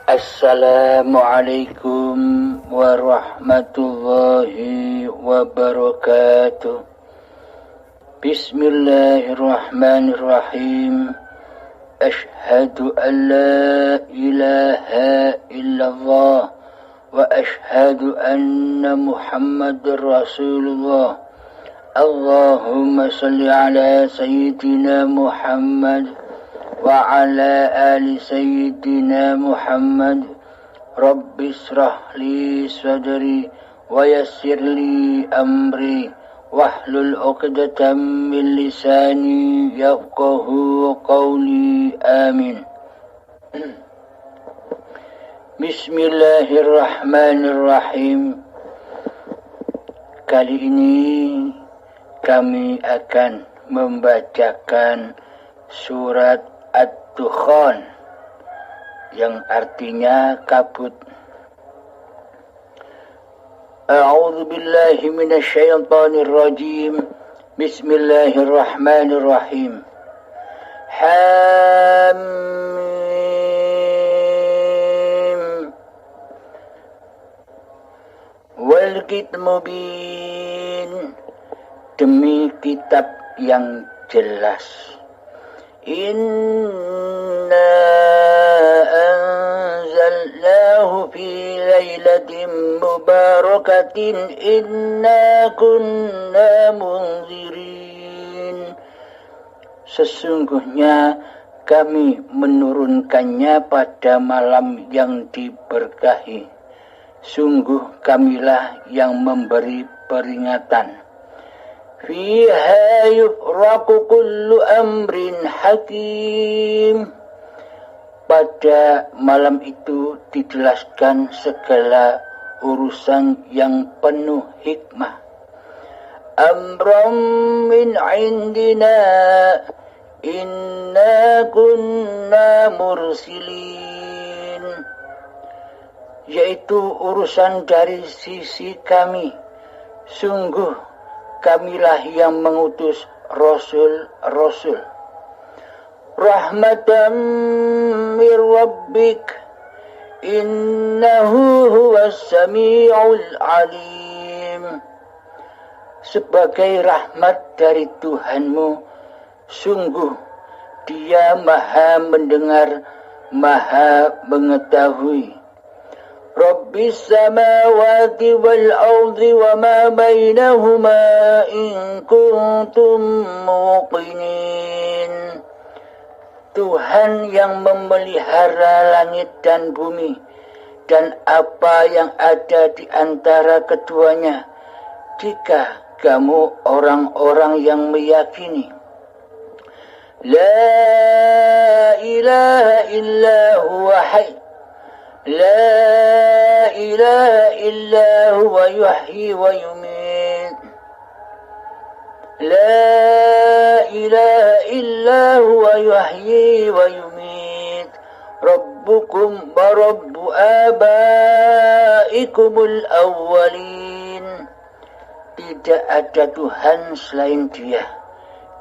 Assalamualaikum warahmatullahi wabarakatuh. Bismillahirrahmanirrahim. Ashhadu an la ilaha illallah wa ashhadu anna Muhammadar Rasulullah. Allahumma salli ala sayyidina Muhammad wa ala ali sayyidina Muhammad. Rabbi israh li sadri wa yassir li amri wahlul 'uqdatam min lisani yafqahu qawli. Amin. Bismillahirrahmanirrahim. Kali ini kami akan membacakan surat Ad-Dukhan yang artinya kabut. A'udzu billahi minasyaitonir rajim. Bismillahirrahmanirrahim. Hamim wal kitab mubin. Demi kitab yang jelas. Inna anzalnahu fi lailatin mubarakatin inna kunna munzirin. Sesungguhnya kami menurunkannya pada malam yang diberkahi. Sungguh kamilah yang memberi peringatan. Fiha yufraqu kullu amrin hakim. Pada malam itu dijelaskan segala urusan yang penuh hikmah. Amram min indina inna kunna mursilin. Yaitu urusan dari sisi kami. Sungguh kamilah yang mengutus rasul-rasul. Rahmatan mir rabbik innahu huwas sami'ul alim. Sebagai rahmat dari Tuhanmu, sungguh Dia Maha mendengar, Maha mengetahui. Rabbis samawati wal ardi wa ma bainahuma in kuntum muqinin. Tuhan yang memelihara langit dan bumi dan apa yang ada di antara keduanya, jika kamu orang-orang yang meyakini. La ilaha illa huwa hayy. La ilaha illa huwa yuhyi wa yumiit. La ilaha illa huwa yuhyi wa yumiit. Rabbukum wa rabbu abaikumul awwalin. Tidak ada Tuhan selain Dia.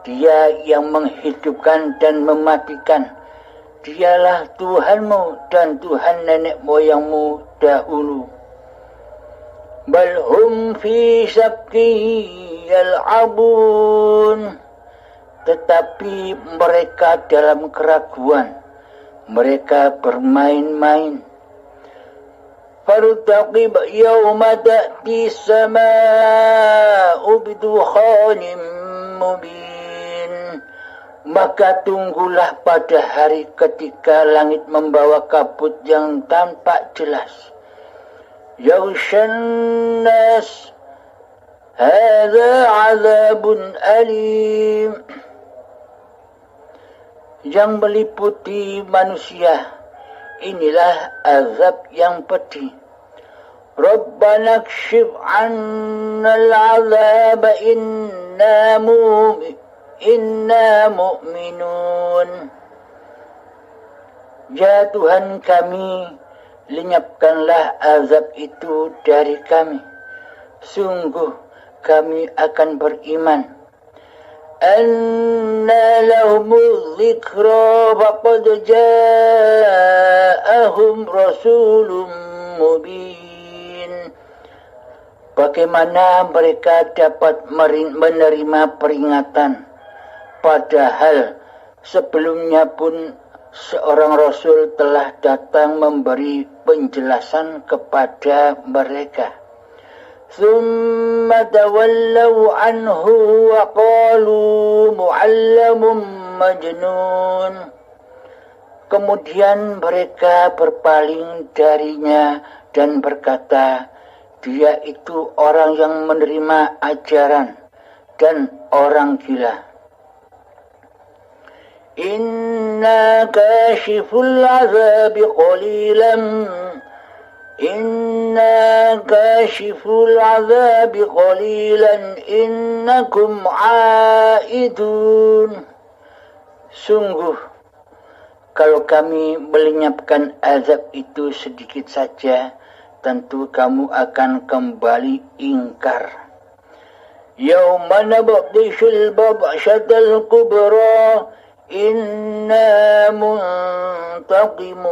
Dia yang menghidupkan dan mematikan. Dialah Tuhanmu dan Tuhan nenek moyangmu dahulu. Bal hum fi syakki yal'abun. Tetapi mereka dalam keraguan. Mereka bermain-main. Fartaqib yawma ta'ti sama'u bidukhanin mubin. Maka tunggulah pada hari ketika langit membawa kabut yang tampak jelas. Yaghshan nas hadza 'adzabun alim. Yang meliputi manusia, inilah azab yang pedih. Rabbana kshif 'annal 'adzaba inna mu'minun. Ya Tuhan kami, lenyapkanlah azab itu dari kami. Sungguh kami akan beriman. أنى لهم الذكرى فقد جاءهم رسول مبين. Bagaimana mereka dapat menerima peringatan, padahal sebelumnya pun seorang rasul telah datang memberi penjelasan kepada mereka. ثم تولوا عنه وقالوا معلم مجنون. Kemudian mereka berpaling darinya dan berkata, dia itu orang yang menerima ajaran dan orang gila. Inna kashiful azabi qalilan Inna kashiful azabi qalilan innakum aidun. Sungguh, kalau kami melenyapkan azab itu sedikit saja, tentu kamu akan kembali ingkar. Yawma nabdishul babshatal kubra inna muntaqimun.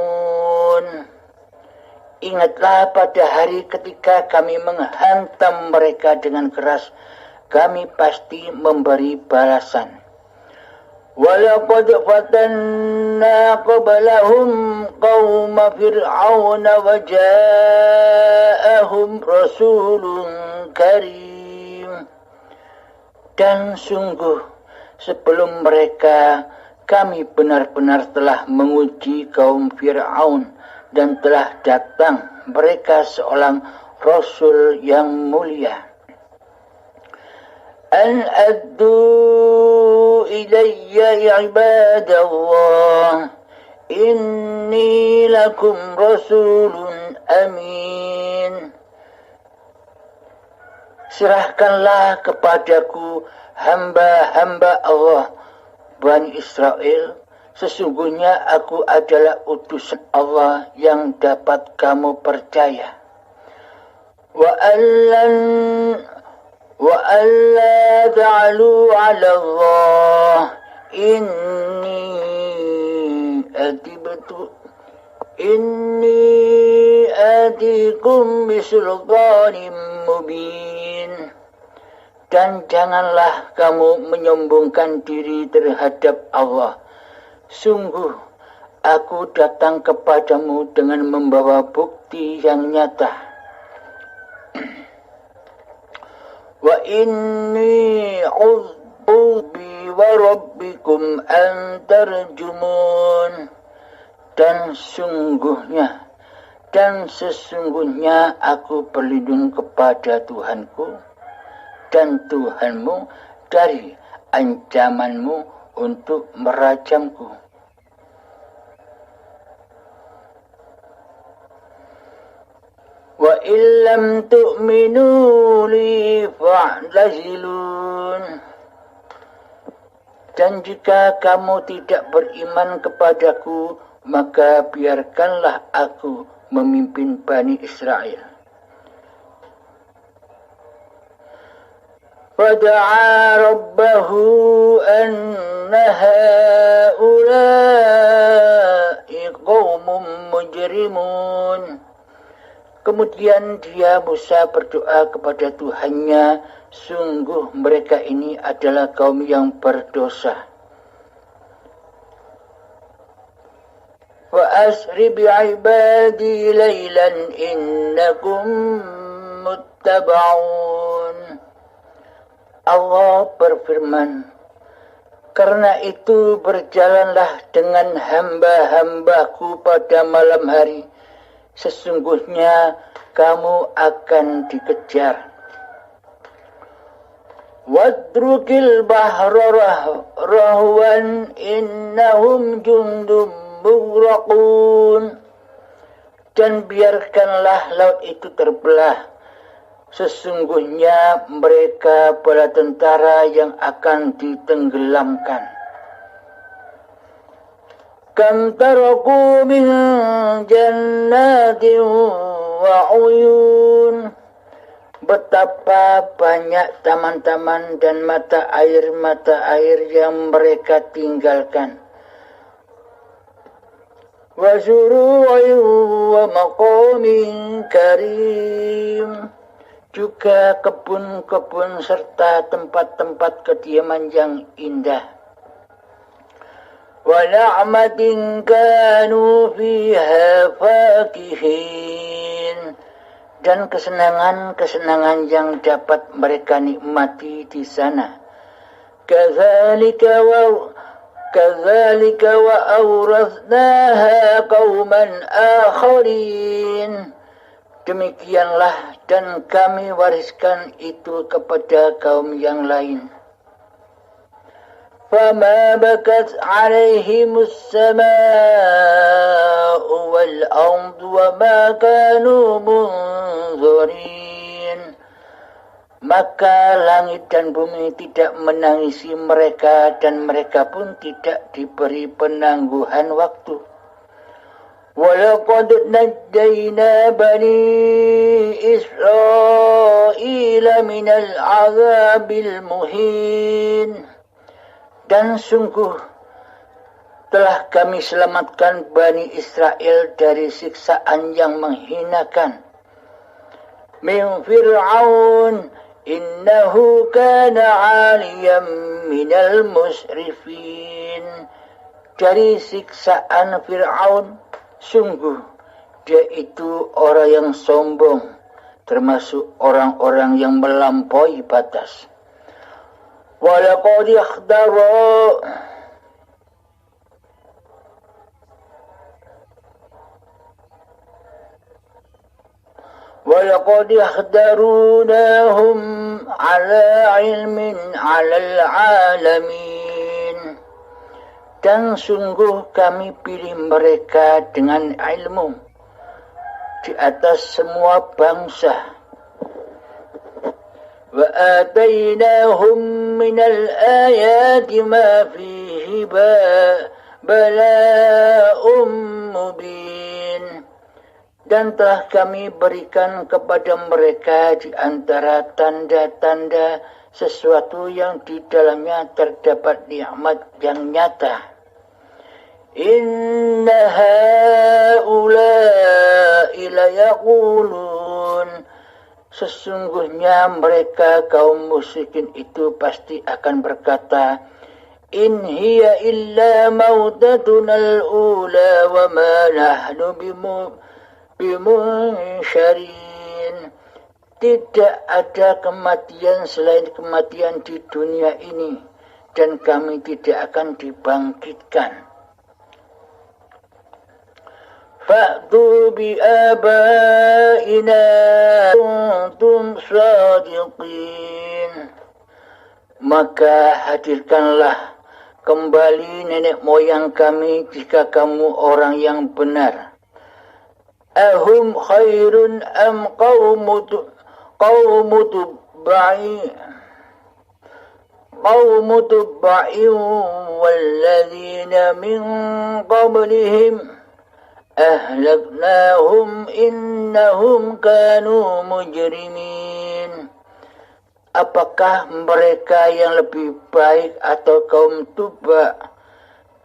Ingatlah pada hari ketika kami menghantam mereka dengan keras, kami pasti memberi balasan. Walaqad fatanna qablahum qauma fir'auna wa ja'ahum rasulun karim. Dan sungguh sebelum mereka kami benar-benar telah menguji kaum Fir'aun dan telah datang mereka seorang Rasul yang mulia. An addu ilayya ibadallah inni lakum rasulun amin. Serahkanlah kepadaku hamba-hamba Allah Bani Israel. Sesungguhnya aku adalah utusan Allah yang dapat kamu percaya. Wa alla ta'alu 'ala Allah inni atikum bisultanin mubin. Dan janganlah kamu menyombongkan diri terhadap Allah. Sungguh, aku datang kepadamu dengan membawa bukti yang nyata. Wa inni a'udzu bi wa rabbikum an tarjumun. Dan sesungguhnya aku berlindung kepada Tuhanku dan Tuhanmu dari ancamanmu untuk merajamku. Wa illam tu'minu li fa'tazilun. Dan jika kamu tidak beriman kepadaku, maka biarkanlah aku memimpin Bani Israel. Fada'a rabbahu anna ha'ula'i qaumun mujrimun. Kemudian Musa berdoa kepada Tuhannya, sungguh mereka ini adalah kaum yang berdosa. Wa asri bi'ibadi laylan innakum muttaba'un. Allah berfirman, karena itu berjalanlah dengan hamba-hambaku pada malam hari. Sesungguhnya kamu akan dikejar. Wadrukil bahra rahwan innahum jundum mughraqun. Dan biarkanlah laut itu terbelah. Sesungguhnya mereka bala tentara yang akan ditenggelamkan. Kam taraku min jannatin wa uyun. Betapa banyak taman-taman dan mata air yang mereka tinggalkan. Wa zuru'in wa maqamin karim. Juga kebun-kebun serta tempat-tempat kediaman yang indah. Wa na'matin kanu fiha fakihin. Dan kesenangan-kesenangan yang dapat mereka nikmati di sana. Kadzalika wa awrathnaha qauman akharin. Demikianlah dan kami wariskan itu kepada kaum yang lain. Fama bakat alaihimus sama'u wal ardu wa ma kanu munzirin. Maka langit dan bumi tidak menangisi mereka dan mereka pun tidak diberi penangguhan waktu. Walaqad najjayna bani Israila minal azabil muhin. Dan sungguh telah kami selamatkan Bani Israel dari siksaan yang menghinakan. Min Fir'aun innahu kana 'aliyan minal musrifin. Dari siksaan Fir'aun, sungguh dia itu orang yang sombong, termasuk orang-orang yang melampaui batas. Walaqad ikhdarunahum ala ilmin alal alamin. Dan sungguh kami pilih mereka dengan ilmu di atas semua bangsa. وآتيناهم من الآيات ما فيه بلاء مبين. Dan telah kami berikan kepada mereka di antara tanda-tanda sesuatu yang di dalamnya terdapat nikmat yang nyata. Inna haula'i layaqulun. Sesungguhnya mereka kaum musyrikin itu pasti akan berkata, In hiya illa mautatuna al-ula wa ma nahnu bimunsyarin. Tidak ada kematian selain kematian di dunia ini, dan kami tidak akan dibangkitkan. Fa'tu bi'abaina kuntum sadiqin. Maka hadirkanlah kembali nenek moyang kami jika kamu orang yang benar. Ahum khairun am qawmu tubba'in walladzina min qablihim ahlaknahum innahum kanu mujrimin. Apakah mereka yang lebih baik atau kaum Tuba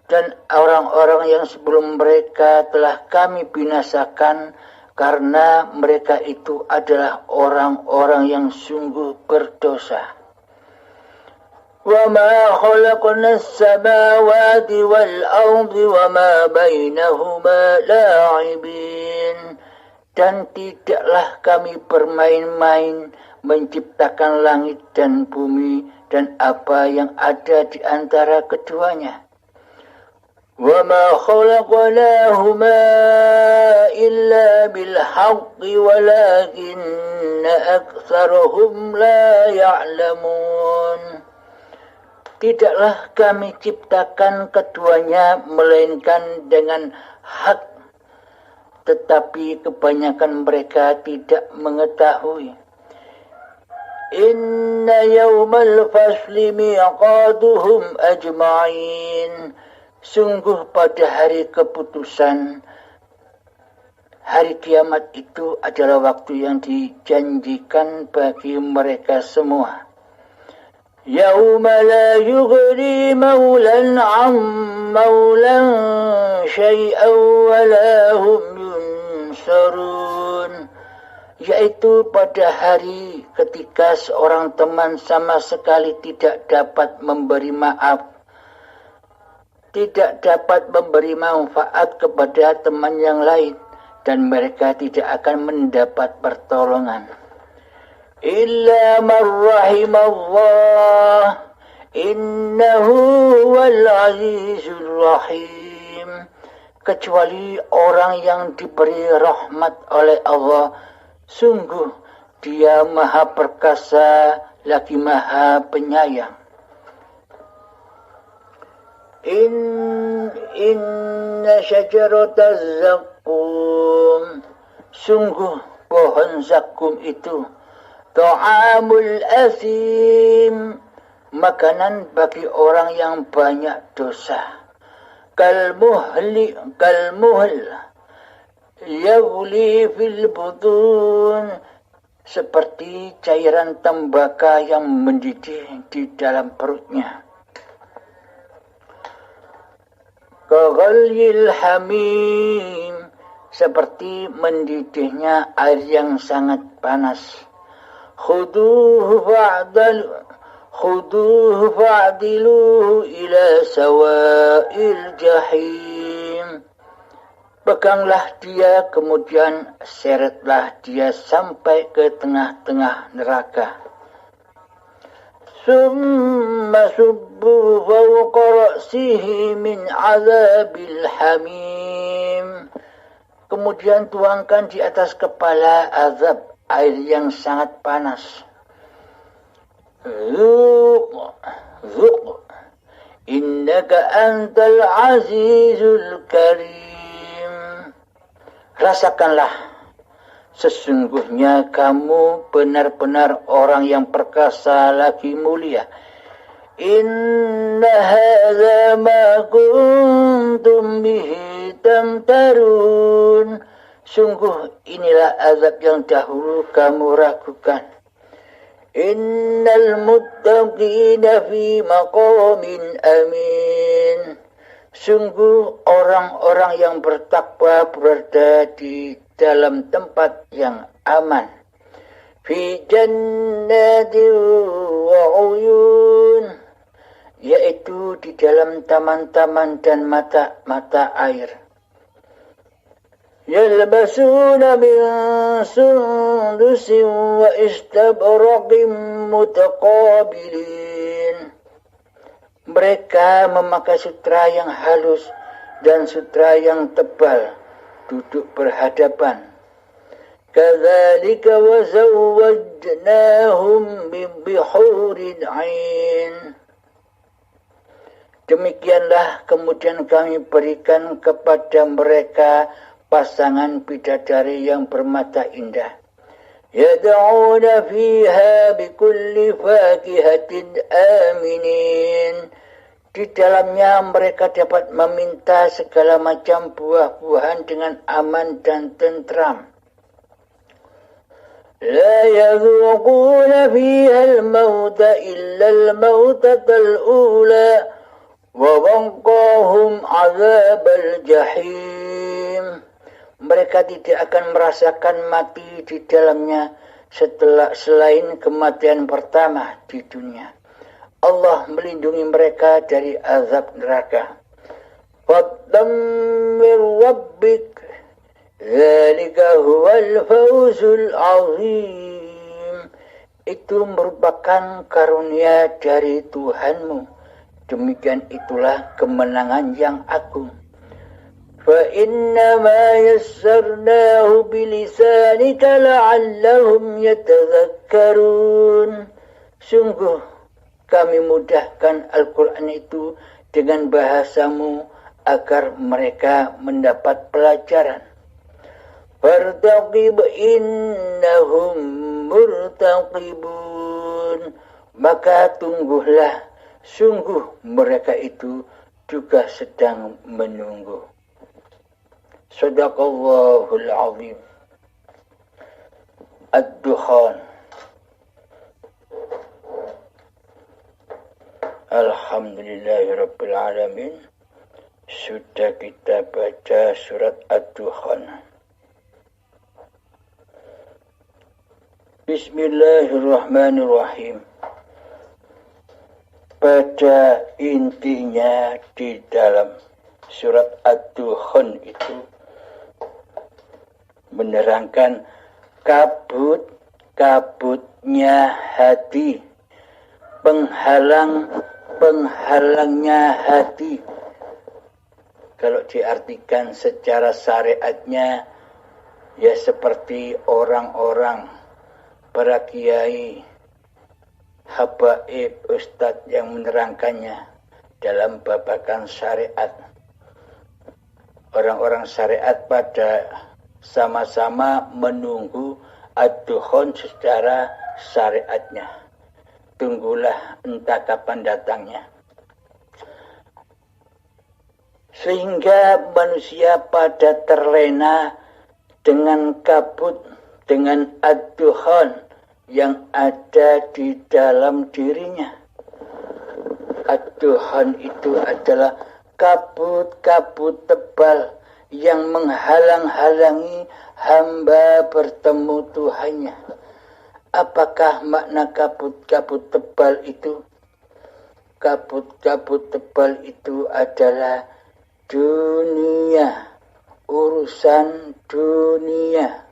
dan orang-orang yang sebelum mereka telah kami binasakan karena mereka itu adalah orang-orang yang sungguh berdosa. وَمَا خَلَقْنَا السَّمَاوَاتِ وَالْأَرْضِ وَمَا بَيْنَهُمَا لَاعِبِينَ. Dan tidaklah kami bermain-main menciptakan langit dan bumi dan apa yang ada di antara keduanya. وَمَا خَلَقْنَاهُمَا إِلَّا بِالْحَقِّ وَلَكِنَّ أَكْثَرَهُمْ لَا يَعْلَمُونَ. Tidaklah kami ciptakan keduanya melainkan dengan hak, tetapi kebanyakan mereka tidak mengetahui. Inna yawmal fasli miqaduhum ajma'in. Sungguh pada hari keputusan, Hari kiamat itu adalah waktu yang dijanjikan bagi mereka semua. Yauma la yughni maulan 'an maulan syai'an wa la hum yunsarun. Yaitu pada hari ketika seorang teman sama sekali tidak dapat memberi maaf, tidak dapat memberi manfaat kepada teman yang lain, dan mereka tidak akan mendapat pertolongan. Illa man rahimallah, innahu huwal azizul rahim. Kecuali orang yang diberi rahmat oleh Allah, sungguh dia maha perkasa lagi maha penyayang. Inna syajarataz zaqqum, sungguh pohon zakum itu, ta'amul asim, makanan bagi orang yang banyak dosa. Kalmuhl yaghli fil butun, seperti cairan tembaka yang mendidih di dalam perutnya. Kaghalyil hamim, seperti mendidihnya air yang sangat panas. Khuduhu fa'diluhu ila sawa'il jahim. Peganglah dia, kemudian seretlah dia sampai ke tengah-tengah neraka. Summa subbu fawqa ra'sihi min azabil hamim. Kemudian tuangkan di atas kepala azab air yang sangat panas. Zuq innaka antal azizul karim. Rasakanlah, sesungguhnya kamu benar-benar orang yang perkasa lagi mulia. Inna hadza ma kuntum bihi tamtarun. Sungguh inilah azab yang dahulu kamu ragukan. Innal muttaqina fi maqamin amin. Sungguh orang-orang yang bertakwa berada di dalam tempat yang aman. Fi jannatin wa uyun, yaitu di dalam taman-taman dan mata-mata air. Yalbasuna min sundusin wa istabraqin mutaqabilin. Mereka memakai sutra yang halus dan sutra yang tebal, duduk berhadapan. Kadzalika wa zawwajnahum bihurin 'ain. Demikianlah kemudian kami berikan kepada mereka pasangan bidadari yang bermata indah. Yad'una fiha bikulli fakihatin aminin. Di dalamnya mereka dapat meminta segala macam buah-buahan dengan aman dan tentram. La yadhuquna fiha al-mauta illa al-mautatal ula wa waqahum 'adzabal jahim. Mereka tidak akan merasakan mati di dalamnya selain kematian pertama di dunia. Allah melindungi mereka dari azab neraka. Fadlan min rabbik, dzalika huwal fawzul azim. Itu merupakan karunia dari Tuhanmu. Demikian itulah kemenangan yang agung. فَإِنَّمَا يَسَّرْنَاهُ بِلِسَانِكَ لَعَلَّهُمْ يَتَذَكَّرُونَ. Sungguh kami mudahkan Al-Quran itu dengan bahasamu agar mereka mendapat pelajaran. فَارْتَقِبْ إِنَّهُمْ مُرْتَقِبُونَ. Maka tungguhlah, sungguh mereka itu juga sedang menunggu. Sadaqallahul azim. Ad-Dukhan. Alhamdulillahirabbil alamin. Sudah kita baca surat Ad-Dukhan. Bismillahirrahmanirrahim. Pada intinya di dalam surat Ad-Dukhan itu menerangkan kabutnya hati, penghalangnya hati. Kalau diartikan secara syariatnya, ya seperti orang-orang para kiai, habaib, ustadz yang menerangkannya dalam babakan syariat. Orang-orang syariat pada sama-sama menunggu Ad-Dukhan secara syariatnya. Tunggulah entah kapan datangnya. Sehingga manusia pada terlena dengan kabut, dengan Ad-Dukhan yang ada di dalam dirinya. Ad-Dukhan itu adalah kabut-kabut tebal yang menghalang-halangi hamba bertemu Tuhannya. Apakah makna kabut-kabut tebal itu? Kabut-kabut tebal itu adalah dunia, urusan dunia.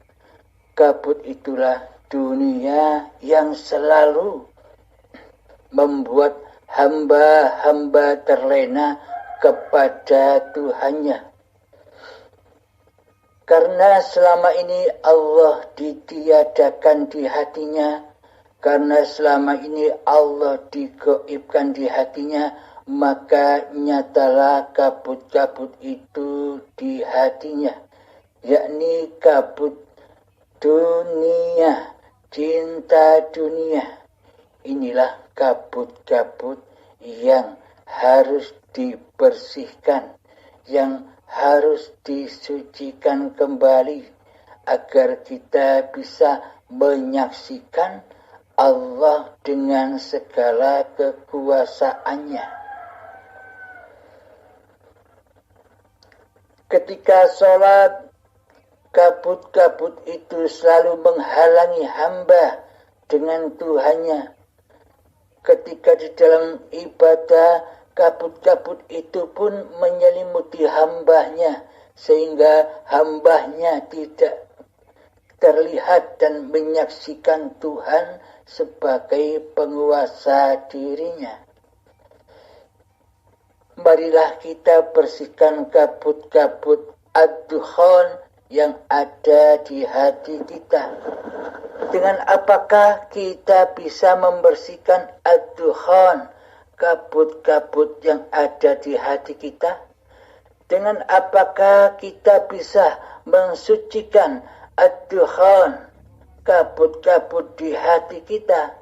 Kabut itulah dunia yang selalu membuat hamba-hamba terlena kepada Tuhannya. Karena selama ini Allah ditiadakan di hatinya, karena selama ini Allah digaibkan di hatinya, maka nyatalah kabut-kabut itu di hatinya, yakni kabut dunia, cinta dunia. Inilah kabut-kabut yang harus dibersihkan, yang harus disucikan kembali agar kita bisa menyaksikan Allah dengan segala kekuasaannya. Ketika sholat, kabut-kabut itu selalu menghalangi hamba dengan Tuhannya. Ketika di dalam ibadah, kabut-kabut itu pun menyelimuti hambanya, sehingga hambanya tidak terlihat dan menyaksikan Tuhan sebagai penguasa dirinya. Marilah kita bersihkan kabut-kabut Ad-Dukhan yang ada di hati kita. Dengan apakah kita bisa membersihkan Ad-Dukhan, kabut-kabut yang ada di hati kita? Dengan apakah kita bisa mensucikan Ad-Dukhan, kabut-kabut di hati kita?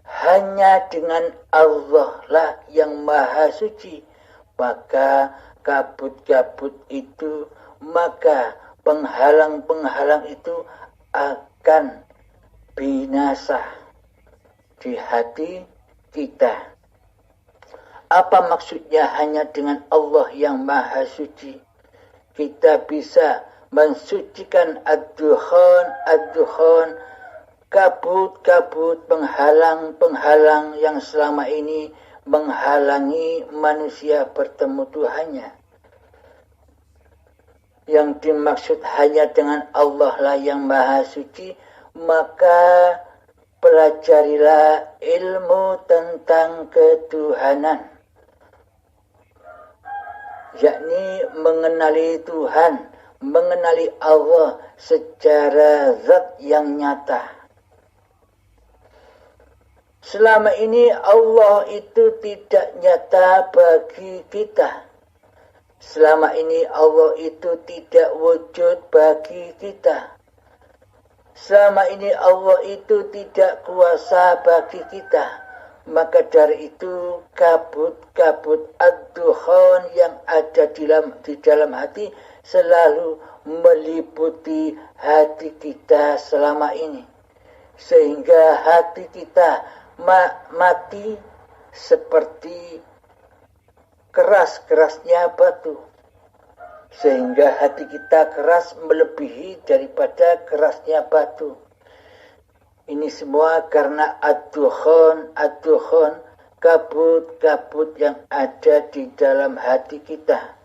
Hanya dengan Allah lah yang maha suci. Maka kabut-kabut itu, maka penghalang-penghalang itu akan binasa di hati kita. Apa maksudnya hanya dengan Allah yang maha suci? Kita bisa mensucikan Ad-Dukhan, kabut-kabut penghalang-penghalang yang selama ini menghalangi manusia bertemu Tuhannya. Yang dimaksud hanya dengan Allah lah yang maha suci, maka pelajarilah ilmu tentang ketuhanan, yakni mengenali Tuhan, mengenali Allah secara zat yang nyata. Selama ini Allah itu tidak nyata bagi kita. Selama ini Allah itu tidak wujud bagi kita. Selama ini Allah itu tidak kuasa bagi kita. Maka dari itu kabut-kabut ad-dukhan yang ada di dalam hati selalu meliputi hati kita selama ini. Sehingga hati kita mati seperti keras-kerasnya batu. Sehingga hati kita keras melebihi daripada kerasnya batu. Ini semua karena ad-dukhan, kabut-kabut yang ada di dalam hati kita.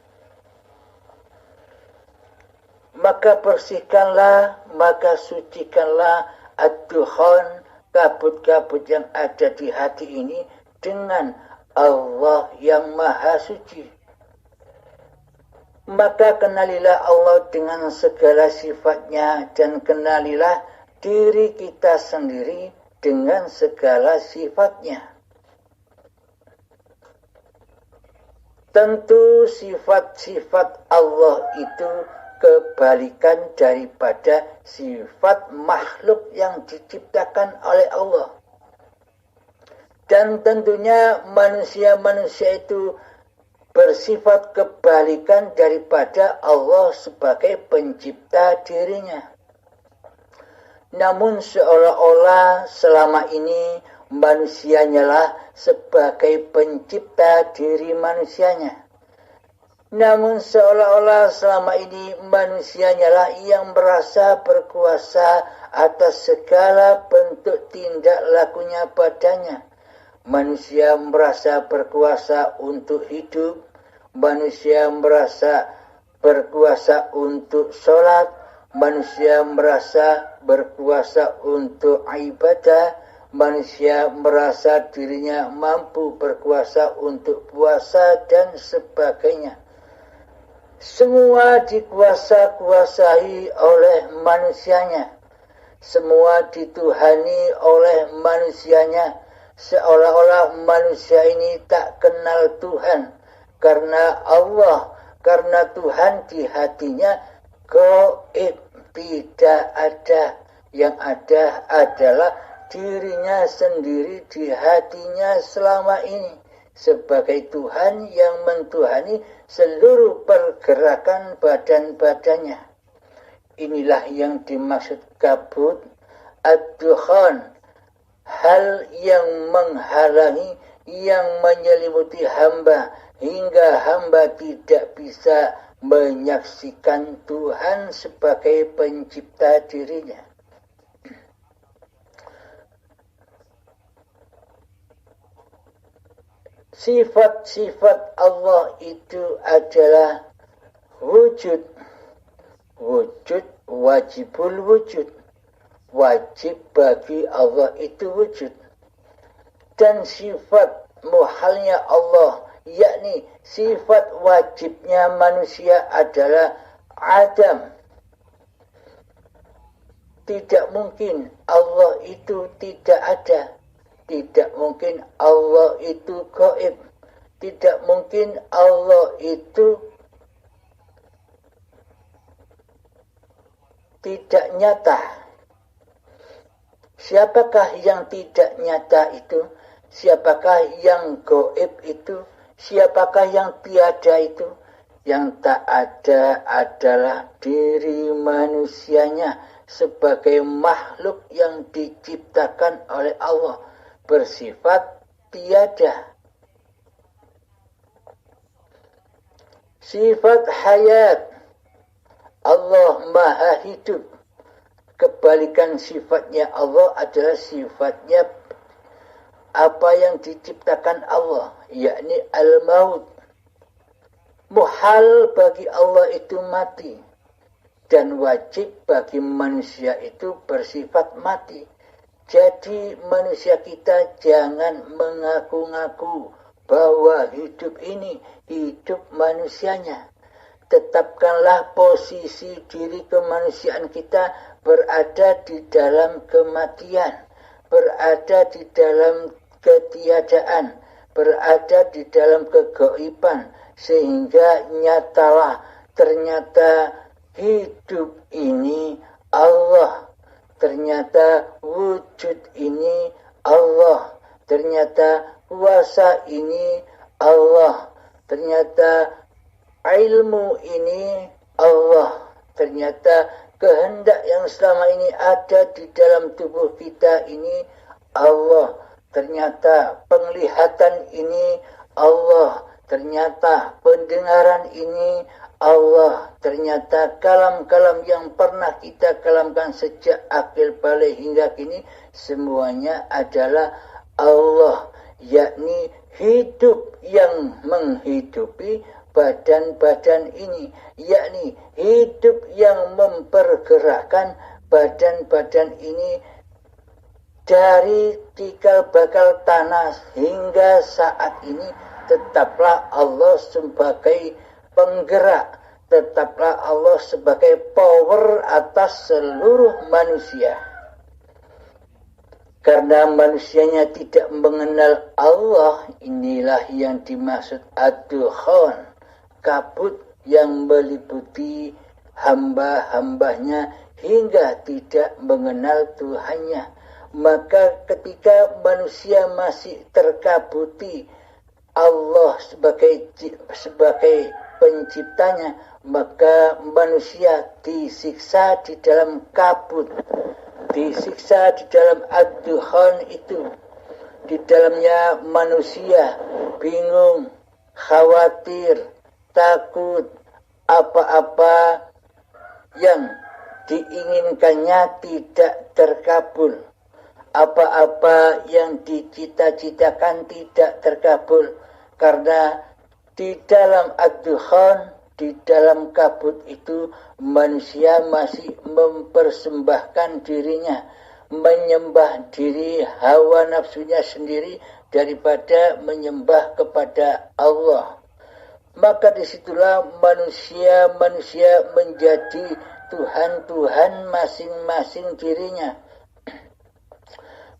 Maka bersihkanlah, maka sucikanlah ad-dukhan, kabut-kabut yang ada di hati ini dengan Allah yang Maha Suci. Maka kenalilah Allah dengan segala sifatnya dan kenalilah diri kita sendiri dengan segala sifatnya. Tentu sifat-sifat Allah itu kebalikan daripada sifat makhluk yang diciptakan oleh Allah. Dan tentunya manusia-manusia itu bersifat kebalikan daripada Allah sebagai pencipta dirinya. Namun seolah-olah selama ini manusianya lah sebagai pencipta diri manusianya. Namun seolah-olah selama ini manusianya lah yang merasa berkuasa atas segala bentuk tindak lakunya padanya. Manusia merasa berkuasa untuk hidup, manusia merasa berkuasa untuk sholat, manusia merasa berkuasa untuk ibadah, manusia merasa dirinya mampu berkuasa untuk puasa dan sebagainya. Semua dikuasa-kuasai oleh manusianya. Semua dituhani oleh manusianya. Seolah-olah manusia ini tak kenal Tuhan. Karena Tuhan di hatinya gaib, tidak ada. Yang ada adalah dirinya sendiri di hatinya selama ini. Sebagai Tuhan yang mentuhani seluruh pergerakan badan-badannya. Inilah yang dimaksud kabut ad-dukhan. Hal yang menghalangi, yang menyelimuti hamba, hingga hamba tidak bisa menyaksikan Tuhan sebagai pencipta dirinya. Sifat-sifat Allah itu adalah wujud. Wujud, wajibul wujud. Wajib bagi Allah itu wujud. Dan sifat muhalnya Allah, yakni sifat wajibnya manusia adalah adam. Tidak mungkin Allah itu tidak ada. Tidak mungkin Allah itu gaib. Tidak mungkin Allah itu tidak nyata. Siapakah yang tidak nyata itu? Siapakah yang gaib itu? Siapakah yang tiada itu? Yang tak ada adalah diri manusianya sebagai makhluk yang diciptakan oleh Allah, bersifat tiada. Sifat hayat, Allah Maha Hidup. Kebalikan sifatnya Allah adalah sifatnya apa yang diciptakan Allah, yakni al-maut. Muhal bagi Allah itu mati, dan wajib bagi manusia itu bersifat mati. Jadi manusia kita jangan mengaku-ngaku bahwa hidup ini hidup manusianya. Tetapkanlah posisi diri kemanusiaan kita berada di dalam kematian, berada di dalam ketiadaan, berada di dalam kegaiban, sehingga nyatalah ternyata hidup ini Allah, ternyata wujud ini Allah, ternyata kuasa ini Allah, ternyata ilmu ini Allah, ternyata kehendak yang selama ini ada di dalam tubuh kita ini Allah, ternyata penglihatan ini Allah, ternyata pendengaran ini Allah, ternyata kalam-kalam yang pernah kita kalamkan sejak akil balik hingga kini semuanya adalah Allah, yakni hidup yang menghidupi badan-badan ini, yakni hidup yang mempergerakkan badan-badan ini dari cikal bakal tanah hingga saat ini. Tetaplah Allah sebagai penggerak, tetaplah Allah sebagai power atas seluruh manusia. Karena manusianya tidak mengenal Allah, inilah yang dimaksud ad-dukhan, kabut yang meliputi hamba-hambanya hingga tidak mengenal Tuhannya. Maka ketika manusia masih terkabuti Allah sebagai penciptanya, maka manusia disiksa di dalam kabut, disiksa di dalam ad-dukhan itu. Di dalamnya manusia bingung, khawatir, takut, apa-apa yang diinginkannya tidak terkabul, apa-apa yang dicita-citakan tidak terkabul, karena di dalam ad-dukhan, di dalam kabut itu manusia masih mempersembahkan dirinya, menyembah diri hawa nafsunya sendiri daripada menyembah kepada Allah. Maka disitulah manusia menjadi Tuhan-Tuhan masing-masing dirinya.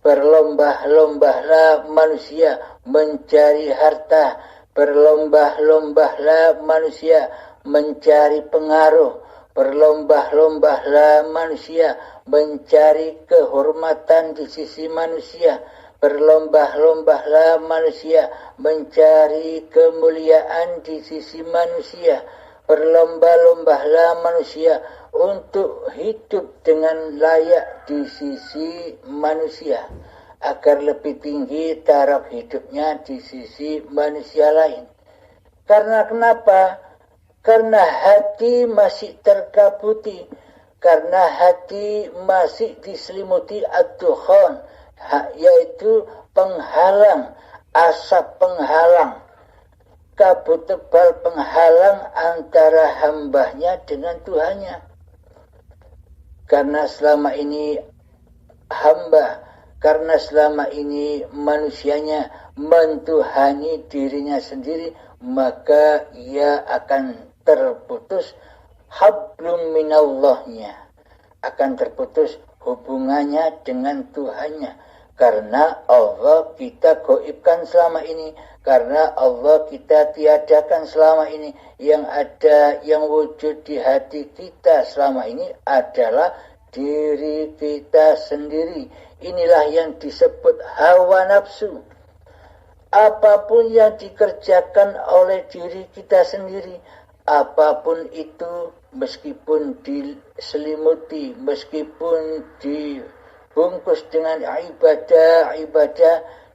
Berlomba-lombahlah manusia mencari harta, berlomba-lombahlah manusia mencari pengaruh, berlomba-lombahlah manusia mencari kehormatan di sisi manusia, berlomba-lombahlah manusia mencari kemuliaan di sisi manusia, berlomba-lombahlah manusia untuk hidup dengan layak di sisi manusia, agar lebih tinggi taraf hidupnya di sisi manusia lain. Karena kenapa? Karena hati masih terkabuti, karena hati masih diselimuti ad-dukhan, yaitu penghalang, asap penghalang, kabut tebal penghalang antara hambanya dengan Tuhannya. Karena selama ini hamba, karena selama ini manusianya mentuhani dirinya sendiri, maka ia akan terputus hablum minallahnya, akan terputus hubungannya dengan Tuhannya. Karena Allah kita gaibkan selama ini, karena Allah kita tiadakan selama ini. Yang ada, yang wujud di hati kita selama ini adalah diri kita sendiri. Inilah yang disebut hawa nafsu. Apapun yang dikerjakan oleh diri kita sendiri, apapun itu, meskipun diselimuti, meskipun dibungkus dengan ibadah,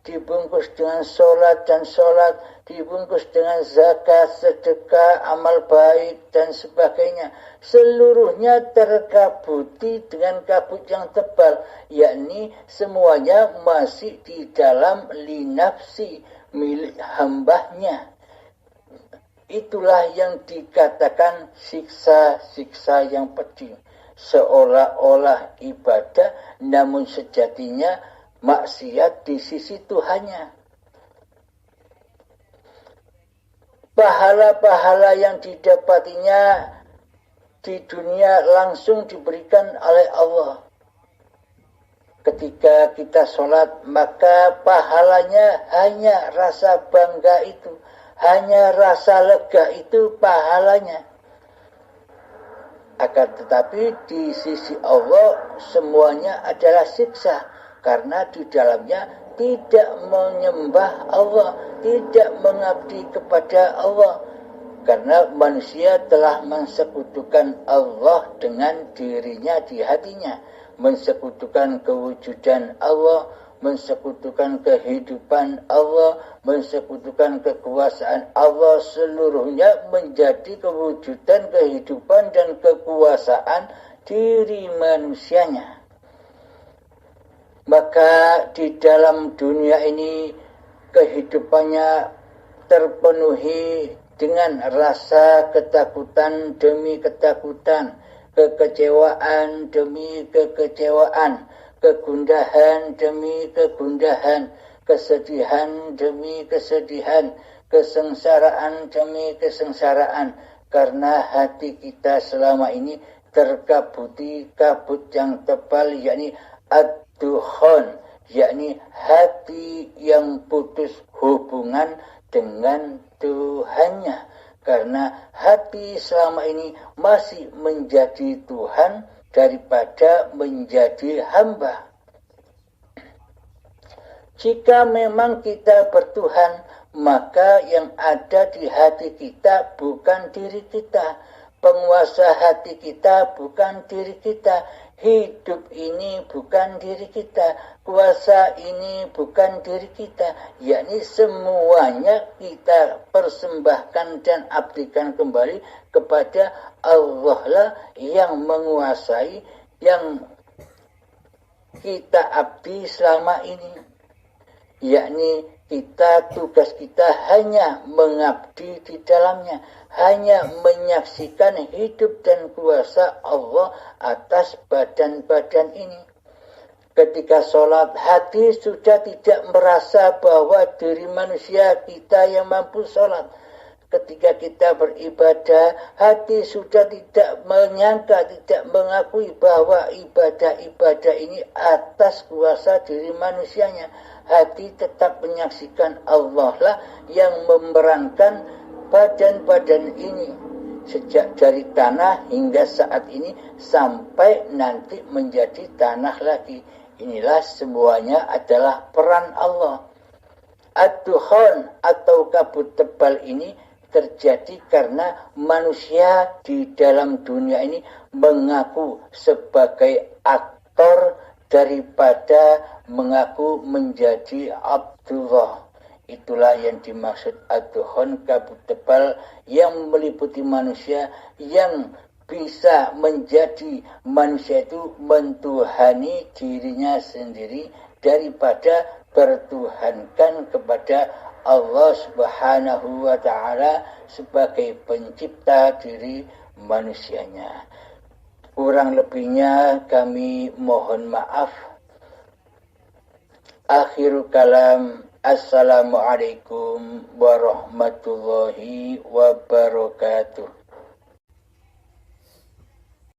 dibungkus dengan sholat dan sholat, dibungkus dengan zakat, sedekah, amal baik, dan sebagainya. Seluruhnya terkabuti dengan kabut yang tebal, yakni semuanya masih di dalam linafsi, milik hambanya. Itulah yang dikatakan siksa-siksa yang pedih. Seolah-olah ibadah, namun sejatinya maksiat di sisi Tuhannya. Pahala-pahala yang didapatinya di dunia langsung diberikan oleh Allah. Ketika kita sholat, maka pahalanya hanya rasa bangga itu, hanya rasa lega itu pahalanya. Akan tetapi di sisi Allah semuanya adalah siksa, karena di dalamnya tidak menyembah Allah, tidak mengabdi kepada Allah. Karena manusia telah mensekutukan Allah dengan dirinya di hatinya, mensekutukan kewujudan Allah, mensekutukan kehidupan Allah, mensekutukan kekuasaan Allah, seluruhnya menjadi kewujudan, kehidupan, dan kekuasaan diri manusianya. Maka di dalam dunia ini kehidupannya terpenuhi dengan rasa ketakutan demi ketakutan, kekecewaan demi kekecewaan, kegundahan demi kegundahan, kesedihan demi kesedihan, kesengsaraan demi kesengsaraan, karena hati kita selama ini terkabuti kabut yang tebal, yakni ad-dukhon, yakni hati yang putus hubungan dengan Tuhannya, karena hati selama ini masih menjadi Tuhan daripada menjadi hamba. Jika memang kita bertuhan, maka yang ada di hati kita bukan diri kita, penguasa hati kita bukan diri kita, hidup ini bukan diri kita, kuasa ini bukan diri kita, yakni semuanya kita persembahkan dan abdikan kembali kepada Allah lah yang menguasai, yang kita abdi selama ini. Yakni tugas kita hanya mengabdi di dalamnya, hanya menyaksikan hidup dan kuasa Allah atas badan-badan ini. Ketika sholat, hati sudah tidak merasa bahwa diri manusia kita yang mampu sholat. Ketika kita beribadah, hati sudah tidak menyangka, tidak mengakui bahwa ibadah-ibadah ini atas kuasa diri manusianya. Hati tetap menyaksikan Allah lah yang memerankan badan-badan ini, sejak dari tanah hingga saat ini sampai nanti menjadi tanah lagi. Inilah semuanya adalah peran Allah. Ad-dukhon atau kabut tebal ini terjadi karena manusia di dalam dunia ini mengaku sebagai aktor daripada mengaku menjadi Abdullah. Itulah yang dimaksud ad-dukhon, kabut tebal yang meliputi manusia, yang bisa menjadi manusia itu mentuhani dirinya sendiri daripada bertuhankan kepada Allah Subhanahu wa ta'ala sebagai pencipta diri manusianya. Kurang lebihnya kami mohon maaf. Akhirul kalam, assalamualaikum warahmatullahi wabarakatuh.